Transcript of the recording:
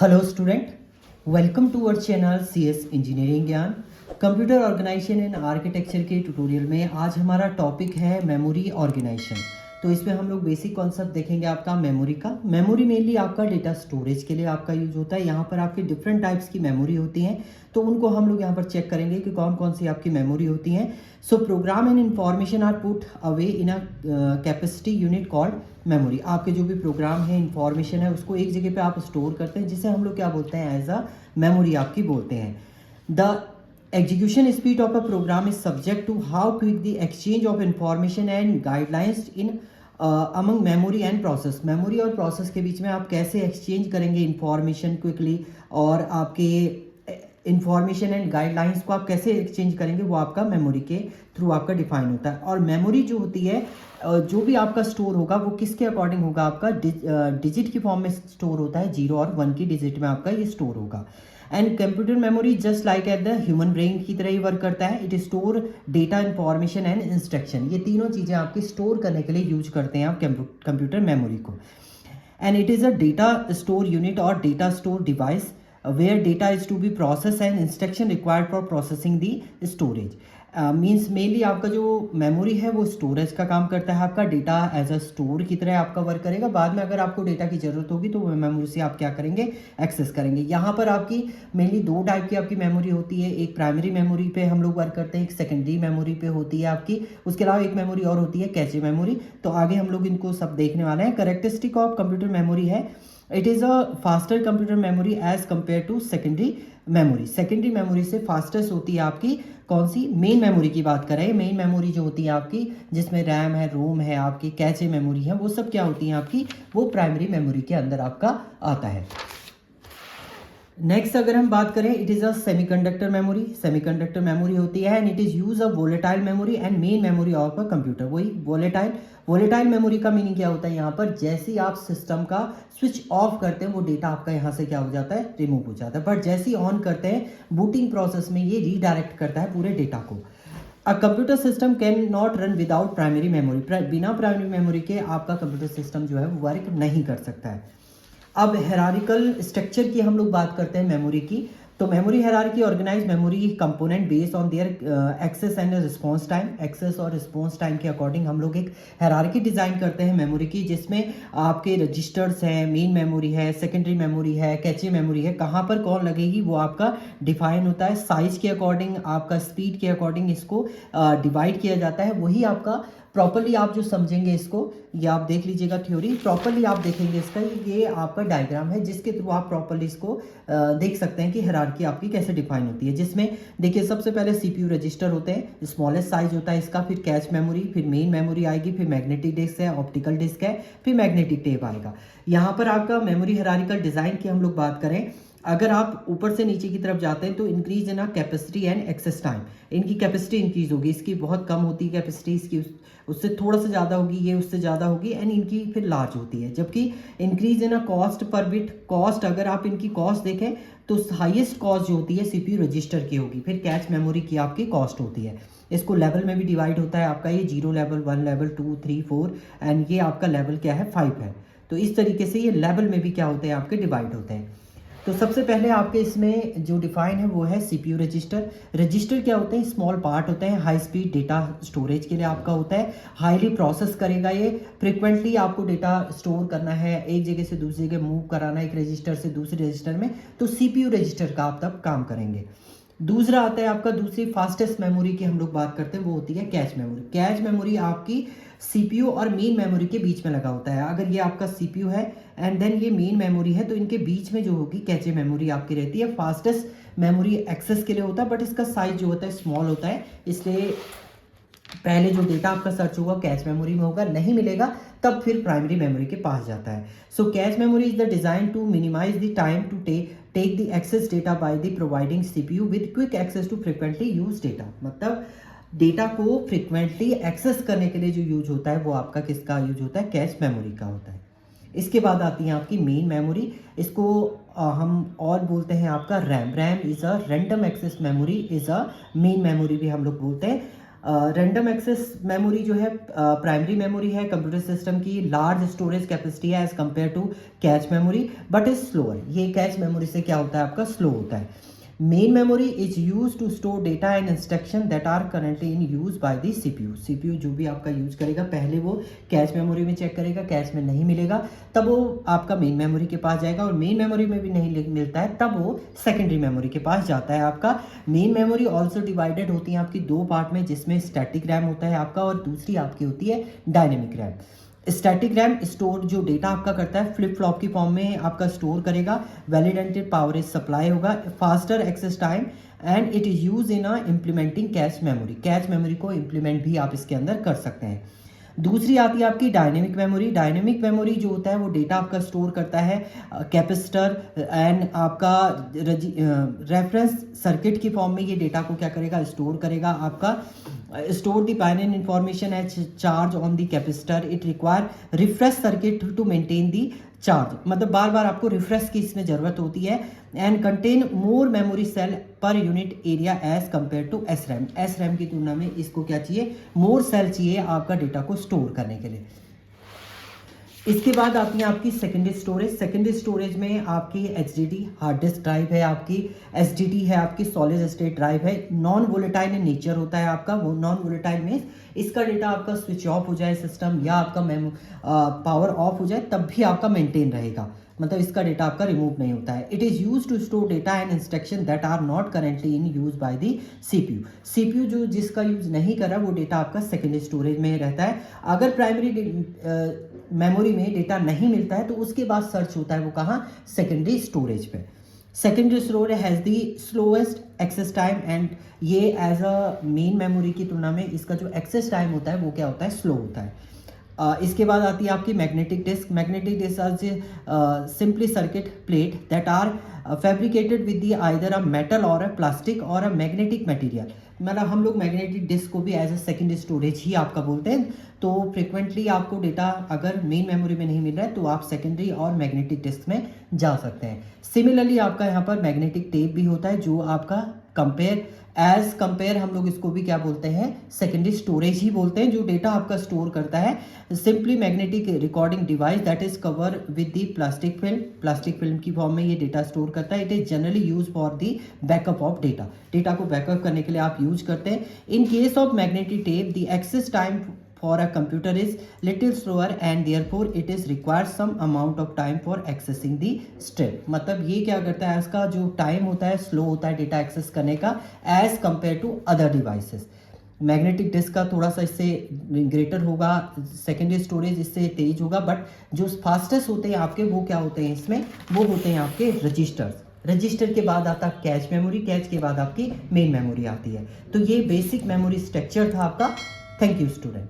Hello student, welcome to our channel CS engineering Gyan. Computer organization and architecture के tutorial में आज हमारा topic है मेमोरी ऑर्गेनाइजेशन। तो इसमें हम लोग बेसिक कॉन्सेप्ट देखेंगे आपका मेमोरी का। मेमोरी मेनली आपका डेटा स्टोरेज के लिए आपका यूज होता है। यहाँ पर आपकी डिफरेंट टाइप्स की मेमोरी होती हैं, तो उनको हम लोग यहाँ पर चेक करेंगे कि कौन कौन सी आपकी मेमोरी होती हैं। So program and information are put away in a capacity unit called memory. आपके जो भी प्रोग्राम है, इंफॉर्मेशन है, उसको एक जगह पे आप स्टोर करते हैं, जिसे हम लोग क्या बोलते हैं, एज अ मेमोरी आपकी बोलते हैं। The execution speed of a program is subject to how quick the exchange of information and guidelines in among memory and process। Memory और प्रोसेस के बीच में आप कैसे एक्सचेंज करेंगे इंफॉर्मेशन क्विकली, और आपके इंफॉर्मेशन एंड गाइडलाइंस को आप कैसे एक्सचेंज करेंगे, वो आपका मेमोरी के थ्रू आपका डिफाइन होता है। और मेमोरी जो होती है, जो भी आपका स्टोर होगा वो किसके अकॉर्डिंग होगा, आपका डिजिट की फॉर्म में स्टोर होता है। 0 और 1 की डिजिट में आपका ये स्टोर होगा। And computer memory just like at the human brain की तरह ही वर्क करता है। It store data, information and instruction. ये तीनों चीज़ें आपकी स्टोर करने के लिए यूज करते हैं आप कंप्यूटर मेमोरी को। And it is a data store unit और data store device where data is to be process and instruction required for processing the storage. Means mainly आपका जो मेमोरी है वो स्टोरेज का काम करता है। आपका डेटा एज अ स्टोर की तरह आपका वर्क करेगा। बाद में अगर आपको डेटा की ज़रूरत होगी तो वो मेमोरी से आप क्या करेंगे, एक्सेस करेंगे। यहाँ पर आपकी मेनली 2 टाइप की आपकी मेमोरी होती है। एक प्राइमरी मेमोरी पे हम लोग वर्क करते हैं, एक सेकेंडरी मेमोरी पे होती है आपकी। उसके अलावा एक मेमोरी और होती है, कैचे मेमोरी। तो आगे हम लोग इनको सब देखने वाले हैं। करेक्टरिस्टिक ऑफ कंप्यूटर मेमोरी है, it is a faster computer memory as compare to secondary memory. Secondary memory से फास्टेस्ट होती है आपकी कौन सी, मेन मेमोरी की बात करें। मेन मेमोरी जो होती है आपकी, जिसमें रैम है, रोम है, आपकी कैचे मेमोरी है, वो सब क्या होती है आपकी, वो प्राइमरी मेमोरी के अंदर आपका आता है। नेक्स्ट अगर हम बात करें, it is a semiconductor memory. Semiconductor memory होती है and it is use a volatile memory and main memory of a computer. वही वोलेटाइल मेमोरी का मीनिंग क्या होता है, यहाँ पर जैसे ही आप सिस्टम का स्विच ऑफ करते हैं वो डेटा आपका यहाँ से क्या हो जाता है, रिमूव हो जाता है। बट जैसे ही ऑन करते हैं, बूटिंग प्रोसेस में ये रीडायरेक्ट करता है पूरे डेटा को। A computer system can not run without primary memory. बिना प्राइमरी मेमोरी के आपका कंप्यूटर सिस्टम जो है वो वर्क नहीं कर सकता है। अब हेरारिकल स्ट्रक्चर की हम लोग बात करते हैं मेमोरी की। तो memory hierarchy organize memory component based on their access and response time. Access और रिस्पांस टाइम के अकॉर्डिंग हम लोग एक हेरारकी डिज़ाइन करते हैं मेमोरी की, जिसमें आपके रजिस्टर्स हैं, मेन मेमोरी है, सेकेंडरी मेमोरी है, कैचे मेमोरी है। कहाँ पर कौन लगेगी वो आपका डिफाइन होता है। साइज के अकॉर्डिंग, आपका स्पीड के अकॉर्डिंग इसको डिवाइड किया जाता है। वही आपका प्रॉपरली आप जो समझेंगे इसको, ये आप देख लीजिएगा थ्योरी, प्रॉपरली आप देखेंगे इसका, ये आपका डायग्राम है जिसके थ्रू आप प्रॉपरली इसको देख सकते हैं कि हायरार्की आपकी कैसे डिफाइन होती है। जिसमें देखिए सबसे पहले CPU रजिस्टर होते हैं, स्मॉलेस्ट साइज होता है इसका, फिर कैच मेमोरी, फिर मेन मेमोरी आएगी, फिर मैग्नेटिक डिस्क है, ऑप्टिकल डिस्क है, फिर मैग्नेटिक टेप आएगा। यहाँ पर आपका मेमोरी हायरार्किकल डिज़ाइन की हम लोग बात करें, अगर आप ऊपर से नीचे की तरफ जाते हैं तो increase in capacity and access time. इनकी कैपेसिटी इंक्रीज होगी, इसकी बहुत कम होती है कैपेसिटी, इसकी उससे थोड़ा सा ज़्यादा होगी, ये उससे ज़्यादा होगी, एंड इनकी फिर लार्ज होती है। जबकि increase in cost per bit. Cost अगर आप इनकी कॉस्ट देखें तो हाईएस्ट कॉस्ट जो होती है CPU रजिस्टर की होगी, फिर कैच मेमोरी की आपकी कॉस्ट होती है। इसको लेवल में भी डिवाइड होता है आपका, ये 0 लेवल, 1 लेवल, 2, 3, 4, एंड ये आपका लेवल क्या है, 5 है। तो इस तरीके से ये लेवल में भी क्या होते हैं, आपके डिवाइड होते हैं। तो सबसे पहले आपके इसमें जो डिफाइन है वो है CPU रजिस्टर। रजिस्टर क्या होते हैं, स्मॉल पार्ट होते हैं, हाई स्पीड डेटा स्टोरेज के लिए आपका होता है। हाईली प्रोसेस करेगा ये, फ्रिक्वेंटली आपको डेटा स्टोर करना है, एक जगह से दूसरी जगह मूव कराना है, एक रजिस्टर से दूसरे रजिस्टर में, तो CPU रजिस्टर का आप तब काम करेंगे। दूसरा आता है आपका, दूसरी फास्टेस्ट मेमोरी की हम लोग बात करते हैं, वो होती है कैच मेमोरी। कैच मेमोरी आपकी CPU और मेन मेमोरी के बीच में लगा होता है। अगर ये आपका CPU है एंड देन ये मेन मेमोरी है, तो इनके बीच में जो होगी कैचे मेमोरी आपकी रहती है। फास्टेस्ट मेमोरी एक्सेस के लिए होता है, बट इसका साइज जो होता है स्मॉल होता है, इसलिए पहले जो डेटा आपका सर्च होगा कैच मेमोरी में होगा, नहीं मिलेगा तब फिर प्राइमरी मेमोरी के पास जाता है। So cache memory is the design to minimize the time to take the access data by the providing CPU with quick access to frequently use data. मतलब डेटा को फ्रिक्वेंटली एक्सेस करने के लिए जो यूज होता है वो आपका किसका यूज होता है, कैच मेमोरी का होता है। इसके बाद आती है आपकी मेन मेमोरी। इसको हम और बोलते हैं आपका RAM. RAM is a random access memory, is a main memory भी हम लोग बोलते हैं। रैंडम एक्सेस मेमोरी जो है प्राइमरी मेमोरी है कंप्यूटर सिस्टम की, लार्ज स्टोरेज कैपेसिटी है as compare to cache memory but is slower. ये कैच मेमोरी से क्या होता है आपका, स्लो होता है। Main memory is use to store data and instruction that are currently in use by the CPU. CPU जो भी आपका यूज करेगा पहले वो कैच मेमोरी में चेक करेगा, कैच में नहीं मिलेगा तब वो आपका मेन मेमोरी के पास जाएगा, और मेन मेमोरी में भी नहीं मिलता है तब वो सेकेंडरी मेमोरी के पास जाता है आपका। मेन मेमोरी ऑल्सो डिवाइडेड होती है आपकी दो पार्ट में, जिसमें स्टैटिक रैम होता है आपका और दूसरी आपकी होती है dynamic RAM. Static RAM store जो डेटा आपका करता है फ्लिप फ्लॉप की फॉर्म में आपका स्टोर करेगा, वैलिडेटेड पावर इज सप्लाई होगा, faster access time and it is use in implementing cache memory. Cache memory को इम्प्लीमेंट भी आप इसके अंदर कर सकते हैं। दूसरी आती है आपकी डायनेमिक मेमोरी। डायनेमिक मेमोरी जो होता है वो डेटा आपका स्टोर करता है कैपेसिटर एंड आपका रेफरेंस सर्किट की फॉर्म में। ये डेटा को क्या करेगा, स्टोर करेगा आपका। Store the binary information as charge on the capacitor, it require refresh circuit to maintain the charge, मतलब बार बार आपको रिफ्रेश की इसमें ज़रूरत होती है। And contain more memory cell per unit area as compare to S RAM. S RAM की तुलना में इसको क्या चाहिए, मोर सेल चाहिए आपका डेटा को स्टोर करने के लिए। इसके बाद आती है आपकी सेकेंडरी स्टोरेज। सेकेंडरी स्टोरेज में आपकी HDD हार्ड डिस्क ड्राइव है, आपकी SSD है, आपकी सॉलिड स्टेट ड्राइव है। नॉन वोलेटाइल इन नेचर होता है आपका। वो नॉन वोलेटाइल में इसका डेटा आपका स्विच ऑफ हो जाए सिस्टम या आपका पावर ऑफ हो जाए तब भी आपका मेंटेन रहेगा, मतलब इसका डेटा आपका रिमूव नहीं होता है। It is use to store data and instruction that are not currently in use by the CPU. CPU जो जिसका यूज नहीं कर रहा वो डेटा आपका सेकेंडरी स्टोरेज में रहता है। अगर प्राइमरी मेमोरी में डेटा नहीं मिलता है तो उसके बाद सर्च होता है वो कहाँ, सेकेंडरी स्टोरेज पे। Secondary storage has the slowest access time and ये एज अ मेन मेमोरी की तुलना में इसका जो एक्सेस टाइम होता है वो क्या होता है, स्लो होता है। इसके बाद आती है आपकी magnetic disk. Magnetic disk are simply circuit plate that are fabricated with the either a metal or a plastic और अ मैग्नेटिक मटेरियल। मतलब हम लोग मैग्नेटिक डिस्क को भी एज अ सेकेंडरी स्टोरेज ही आपका बोलते हैं। तो फ्रिक्वेंटली आपको डेटा अगर मेन मेमोरी में नहीं मिल रहा है तो आप सेकेंडरी और मैग्नेटिक डिस्क में जा सकते हैं। सिमिलरली आपका यहाँ पर मैग्नेटिक टेप भी होता है जो आपका कंपेयर हम लोग इसको भी क्या बोलते हैं, सेकेंडरी स्टोरेज ही बोलते हैं, जो डेटा आपका स्टोर करता है। Simply magnetic recording device that is cover with the plastic film की फॉर्म में ये डेटा स्टोर करता है। It is generally use for the backup of data को बैकअप करने के लिए आप यूज करते हैं। In case of magnetic tape the access time for a computer is little slower and therefore it is requires some amount of time for accessing the strip। मतलब ये क्या करता है, इसका जो टाइम होता है स्लो होता है डेटा एक्सेस करने का as compare to other devices. Magnetic disk का थोड़ा सा इससे ग्रेटर होगा, सेकेंडरी स्टोरेज इससे तेज होगा, बट जो फास्टेस्ट होते हैं आपके वो क्या होते हैं इसमें, वो होते हैं आपके रजिस्टर्स। रजिस्टर के बाद आता है कैच मेमोरी, कैच के बाद आपकी मेन मेमोरी आती है। तो ये बेसिक मेमोरी स्ट्रक्चर था आपका। Thank you student.